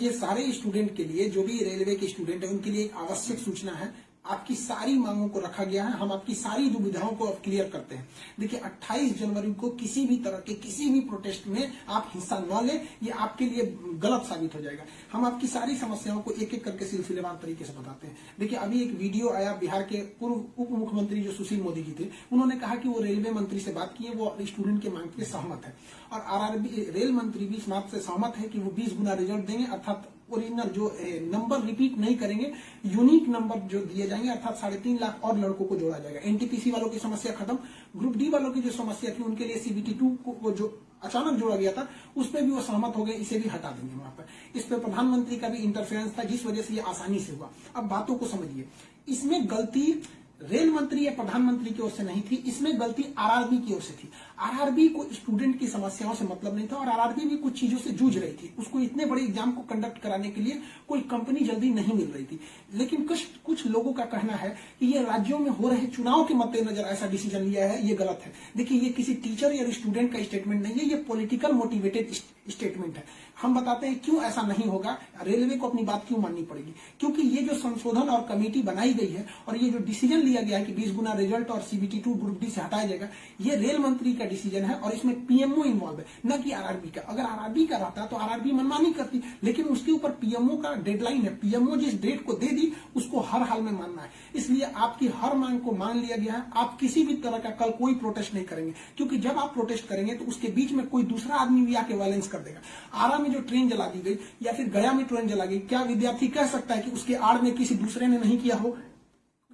देखिए, सारे स्टूडेंट के लिए, जो भी रेलवे के स्टूडेंट है, उनके लिए एक आवश्यक सूचना है। आपकी सारी मांगों को रखा गया है, हम आपकी सारी दुविधाओं को अब क्लियर करते हैं। देखिए, 28 जनवरी को किसी भी तरह के किसी भी प्रोटेस्ट में आप हिस्सा न लें, ये आपके लिए गलत साबित हो जाएगा। हम आपकी सारी समस्याओं को एक एक करके सिलसिलेवार तरीके से बताते हैं। देखिए, अभी एक वीडियो आया, बिहार के पूर्व उप मुख्यमंत्री जो सुशील मोदी जी थे, उन्होंने कहा कि वो रेलवे मंत्री से बात किए, वो स्टूडेंट के मांग के सहमत है, और आरआरबी रेल मंत्री भी इस बात से सहमत है कि वो 20 गुना रिजल्ट देंगे, अर्थात ओरिजिनल जो नंबर रिपीट नहीं करेंगे, यूनिक नंबर जो दिए जाएंगे, अर्थात 3.5 लाख और लड़कों को जोड़ा जाएगा। एनटीपीसी वालों की समस्या खत्म, ग्रुप डी वालों की जो समस्या थी उनके लिए सीबीटी 2 को जो अचानक जोड़ा गया था, उस पर भी वो सहमत हो गए, इसे भी हटा देंगे वहां पर। इस पर प्रधानमंत्री का भी इंटरफेरेंस था, जिस वजह से ये आसानी से हुआ। अब बातों को समझिए, इसमें गलती रेल मंत्री या प्रधानमंत्री की ओर से नहीं थी, इसमें गलती आरआरबी की ओर से थी। आरआरबी को स्टूडेंट की समस्याओं से मतलब नहीं था, और आरआरबी भी कुछ चीजों से जूझ रही थी। उसको इतने बड़े एग्जाम को कंडक्ट कराने के लिए कोई कंपनी जल्दी नहीं मिल रही थी। लेकिन कुछ लोगों का कहना है कि ये राज्यों में हो रहे चुनाव के मद्देनजर ऐसा डिसीजन लिया है, ये गलत है। देखिए, ये किसी टीचर या स्टूडेंट का स्टेटमेंट नहीं है, ये पॉलिटिकल मोटिवेटेड स्टेटमेंट है। हम बताते हैं क्यों ऐसा नहीं होगा, रेलवे को अपनी बात क्यों माननी पड़ेगी। क्योंकि ये जो संशोधन और कमेटी बनाई गई है, और ये जो डिसीजन लिया गया है कि 20 गुना रिजल्ट और सीबीटी 2 ग्रुप डी से हटाया जाएगा, ये रेल मंत्री का डिसीजन है, और इसमें पीएमओ इन्वॉल्व है, न कि आरआरबी का। अगर आरआरबी का रहता तो आरआरबी मनमानी करती, लेकिन उसके ऊपर पीएमओ का डेडलाइन है। पीएमओ जिस डेट को दे दी, उसको हर हाल में मानना है। इसलिए आपकी हर मांग को मान लिया गया है। आप किसी भी तरह का कल कोई प्रोटेस्ट नहीं करेंगे, क्योंकि जब आप प्रोटेस्ट करेंगे तो उसके बीच में कोई दूसरा आदमी भी आके वायलेंस कर देगा। आरा में जो ट्रेन जला दी गई, या फिर गया में ट्रेन जला गई, क्या विद्यार्थी कह सकता है कि उसके आड़ में किसी दूसरे ने नहीं किया हो?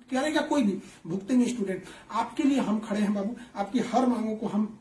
करेगा कोई भी, भुगतेंगे स्टूडेंट। आपके लिए हम खड़े हैं बाबू, आपकी हर मांगों को हम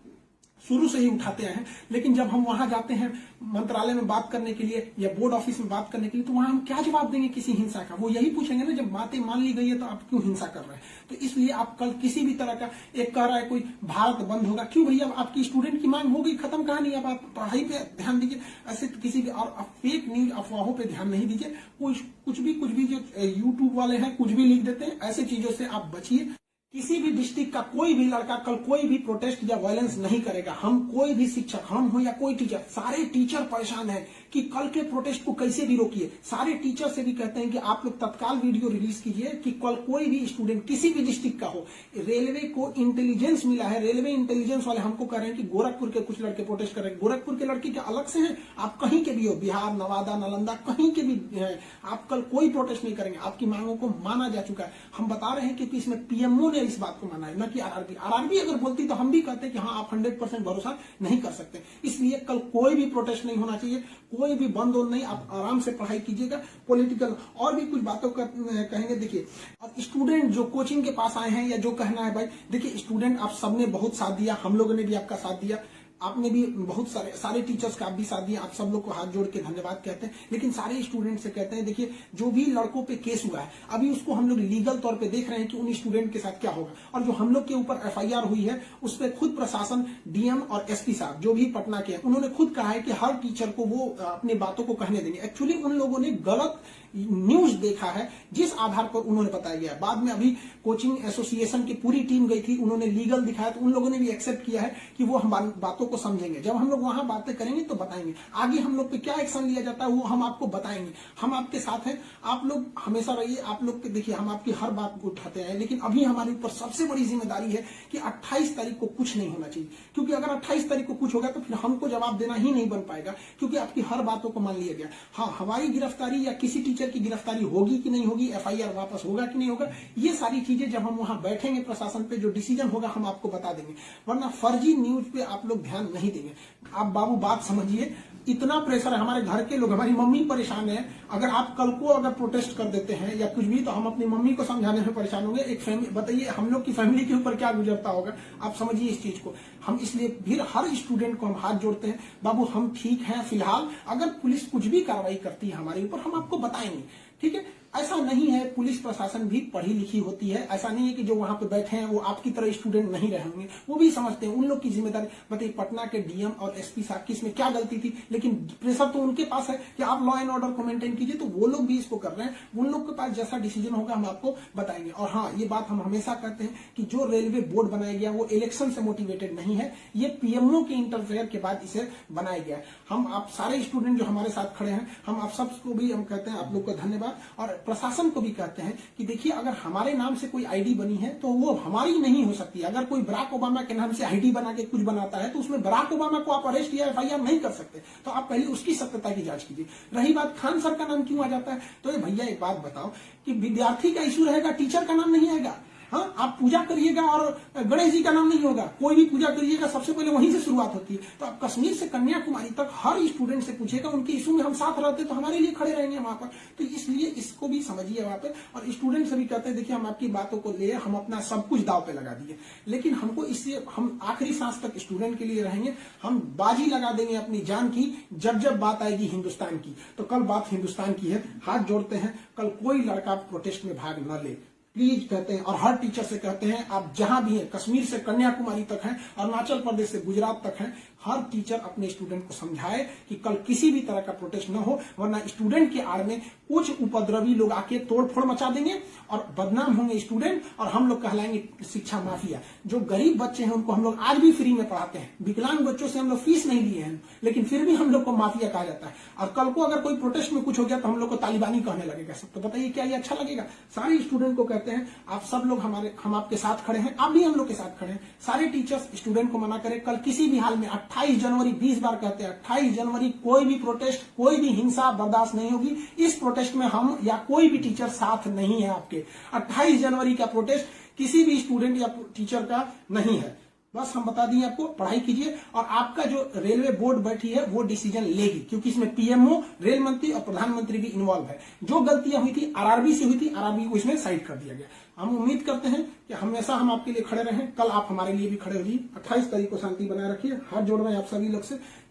शुरू से ही उठाते आए हैं। लेकिन जब हम वहां जाते हैं मंत्रालय में बात करने के लिए या बोर्ड ऑफिस में बात करने के लिए, तो वहां हम क्या जवाब देंगे किसी हिंसा का? वो यही पूछेंगे ना, जब बातें मान ली गई है तो आप क्यों हिंसा कर रहे हैं? तो इसलिए आप कल किसी भी तरह का, एक कह रहा है कोई भारत बंद होगा, क्यों भैया? आपकी स्टूडेंट की मांग हो गई, खत्म कहानी। अब आप पढ़ाई पे ध्यान दीजिए, ऐसे किसी भी और फेक न्यूज अफवाहों पे ध्यान नहीं दीजिए। कुछ भी जो यूट्यूब वाले हैं कुछ भी लिख देते हैं, ऐसे चीजों से आप बचिए। किसी भी डिस्ट्रिक्ट का कोई भी लड़का कल कोई भी प्रोटेस्ट या वायलेंस नहीं करेगा। हम कोई भी शिक्षक, हम हो या कोई टीचर, सारे टीचर परेशान हैं कि कल के प्रोटेस्ट को कैसे भी रोकिए। सारे टीचर से भी कहते हैं कि आप लोग तत्काल वीडियो रिलीज कीजिए कि कल कोई भी स्टूडेंट किसी भी डिस्ट्रिक्ट का हो। रेलवे को इंटेलिजेंस मिला है, रेलवे इंटेलिजेंस वाले हमको कह रहे हैं कि गोरखपुर के कुछ लड़के प्रोटेस्ट कर रहे हैं। गोरखपुर के लड़के क्या अलग से हैं? आप कहीं के भी हो, बिहार, नवादा, नालंदा, कहीं के भी हैं, आप कल कोई प्रोटेस्ट नहीं करेंगे। आपकी मांगों को माना जा चुका है। हम बता रहे हैं कि इसमें पीएमओ ने इस बात को माना है, न कि आरआरबी। आरआरबी अगर बोलती तो हम भी कहते कि हाँ, आप 100% भरोसा नहीं कर सकते। इसलिए कल कोई भी प्रोटेस्ट नहीं होना चाहिए, कोई भी बंद नहीं। आप आराम से पढ़ाई कीजिएगा। पॉलिटिकल और भी कुछ बातों का कहेंगे। देखिए, अब स्टूडेंट जो कोचिंग के पास आए हैं या जो कहना है भाई, देखिए स्टूडेंट आप सबने बहुत साथ दिया, हम लोगों ने भी आपका साथ दिया, आपने भी बहुत सारे टीचर्स का आप भी साथ दिया। आप सब लोग को हाथ जोड़ के धन्यवाद कहते हैं। लेकिन सारे स्टूडेंट से कहते हैं, देखिए जो भी लड़कों पे केस हुआ है, अभी उसको हम लोग लीगल तौर पे देख रहे हैं कि उन स्टूडेंट के साथ क्या होगा। और जो हम लोग के ऊपर एफआईआर हुई है, उस पर खुद प्रशासन, डीएम और एसपी साहब जो भी पटना के हैं, उन्होंने खुद कहा है कि हर टीचर को वो अपनी बातों को कहने देंगे। एक्चुअली उन लोगों ने गलत न्यूज देखा है, जिस आधार पर उन्होंने बताया गया। बाद में अभी कोचिंग एसोसिएशन की पूरी टीम गई थी, उन्होंने लीगल दिखाया, तो उन लोगों ने भी एक्सेप्ट किया है कि वो हम बातों को समझेंगे। जब हम लोग वहां बातें करेंगे तो बताएंगे। आगे हम लोग पे क्या एक्शन लिया जाता है वो हम आपको बताएंगे। हम आपके साथ हैं, आप लोग हमेशा रहिए। आप लोग के देखिए, हम आपकी हर बात को उठाते हैं। लेकिन अभी हमारे ऊपर सबसे बड़ी जिम्मेदारी है कि 28 तारीख को कुछ नहीं होना चाहिए, क्योंकि अगर 28 तारीख को कुछ होगा तो फिर हमको जवाब देना ही नहीं बन पाएगा, क्योंकि आपकी हर बातों को मान लिया गया। हाँ, हमारी गिरफ्तारी या किसी टीचर की गिरफ्तारी होगी कि नहीं होगी, एफआईआर वापस होगा कि नहीं होगा, ये सारी चीजें जब हम वहां बैठेंगे प्रशासन पे, जो डिसीजन होगा हम आपको बता देंगे। वरना फर्जी न्यूज पे आप लोग ध्यान नहीं देंगे। आप बाबू बात समझिए, इतना प्रेशर है। हमारे घर के लोग, हमारी मम्मी परेशान है। अगर आप कल को अगर प्रोटेस्ट कर देते हैं या कुछ भी, तो हम अपनी मम्मी को समझाने में परेशान होंगे। एक फैमिली, बताइए हम लोग की फैमिली के ऊपर क्या गुजरता होगा। आप समझिए इस चीज को। हम इसलिए फिर हर स्टूडेंट को हम हाथ जोड़ते हैं, बाबू हम ठीक हैं फिलहाल। अगर पुलिस कुछ भी कार्रवाई करती है हमारे ऊपर, हम आपको बताएंगे, ठीक है? ऐसा नहीं है, पुलिस प्रशासन भी पढ़ी लिखी होती है। ऐसा नहीं है कि जो वहां पे बैठे हैं वो आपकी तरह स्टूडेंट नहीं रहे होंगे, वो भी समझते हैं, उन लोग की जिम्मेदारी। बताइए पटना के डीएम और एसपी साहब की इसमें क्या गलती थी, लेकिन प्रेशर तो उनके पास है कि आप लॉ एंड ऑर्डर को मेंटेन कीजिए, तो वो लोग भी इसको कर रहे हैं। उन लोग के पास जैसा डिसीजन होगा हम आपको बताएंगे। और हाँ, ये बात हम हमेशा कहते हैं कि जो रेलवे बोर्ड बनाया गया वो इलेक्शन से मोटिवेटेड नहीं है, ये पीएमओ के इंटरफेयर के बाद इसे बनाया गया है। हम आप सारे स्टूडेंट जो हमारे साथ खड़े हैं, हम आप सबको भी हम कहते हैं आप लोग का धन्यवाद, और प्रशासन को भी कहते हैं कि देखिए अगर हमारे नाम से कोई आईडी बनी है तो वो हमारी नहीं हो सकती। अगर कोई बराक ओबामा के नाम से आईडी बना के कुछ बनाता है तो उसमें बराक ओबामा को आप अरेस्ट या एफआईआर नहीं कर सकते, तो आप पहले उसकी सत्यता की जांच कीजिए। रही बात खान सर का नाम क्यों आ जाता है, तो ये भैया एक बात बताओ कि विद्यार्थी का इशू रहेगा, टीचर का नाम नहीं आएगा। हाँ, आप पूजा करिएगा और गणेश जी का नाम नहीं होगा, कोई भी पूजा करिएगा सबसे पहले वहीं से शुरुआत होती है। तो आप कश्मीर से कन्याकुमारी तक हर स्टूडेंट से पूछिएगा, उनके इशू में हम साथ रहते तो हमारे लिए खड़े रहेंगे वहां पर। तो इसलिए इसको भी समझिए वहां पर, और स्टूडेंट से भी कहते हैं देखिए हम आपकी बातों को ले, हम अपना सब कुछ दाव पे लगा दिए, लेकिन हमको इससे हम आखिरी सांस तक स्टूडेंट के लिए रहेंगे। हम बाजी लगा देंगे अपनी जान की, जब जब बात आएगी हिंदुस्तान की। तो कल बात हिंदुस्तान की है, हाथ जोड़ते हैं, कल कोई लड़का प्रोटेस्ट में भाग न ले प्लीज कहते हैं। और हर टीचर से कहते हैं आप जहां भी हैं, कश्मीर से कन्याकुमारी तक हैं, अरुणाचल प्रदेश से गुजरात तक हैं, हर टीचर अपने स्टूडेंट को समझाए कि कल किसी भी तरह का प्रोटेस्ट न हो, वरना स्टूडेंट के आड़ में कुछ उपद्रवी लोग आके तोड़फोड़ मचा देंगे और बदनाम होंगे स्टूडेंट, और हम लोग कहलाएंगे शिक्षा माफिया। जो गरीब बच्चे हैं उनको हम लोग आज भी फ्री में पढ़ाते हैं, विकलांग बच्चों से हम लोग फीस नहीं लिए हैं, लेकिन फिर भी हम लोग को माफिया कहा जाता है। और कल को अगर कोई प्रोटेस्ट में कुछ हो गया तो हम लोग को तालिबानी कहने लगेगा सब। तो बताइए क्या ये अच्छा लगेगा? सारे स्टूडेंट को कहते हैं आप सब लोग हम आपके साथ खड़े हैं, आप भी हम लोग के साथ खड़े हैं। सारे टीचर्स स्टूडेंट को मना करें, कल किसी भी हाल में 28 जनवरी 20 बार कहते हैं 28 जनवरी कोई भी प्रोटेस्ट, कोई भी हिंसा बर्दाश्त नहीं होगी। इस प्रोटेस्ट में हम या कोई भी टीचर साथ नहीं है आपके। 28 जनवरी का प्रोटेस्ट किसी भी स्टूडेंट या टीचर का नहीं है। बस हम बता दिए आपको, पढ़ाई कीजिए, और आपका जो रेलवे बोर्ड बैठी है वो डिसीजन लेगी, क्योंकि इसमें पीएमओ, रेल मंत्री और प्रधानमंत्री भी इन्वॉल्व है। जो गलतियां हुई थी आरआरबी से हुई थी, आरआरबी को इसमें साइड कर दिया गया। हम उम्मीद करते हैं कि हमेशा हम आपके लिए खड़े रहें, कल आप हमारे लिए भी खड़े होइए। 28 तारीख को शांति बनाए रखिए। हाथ जोड़ रहे हैं आप सभी लोग से।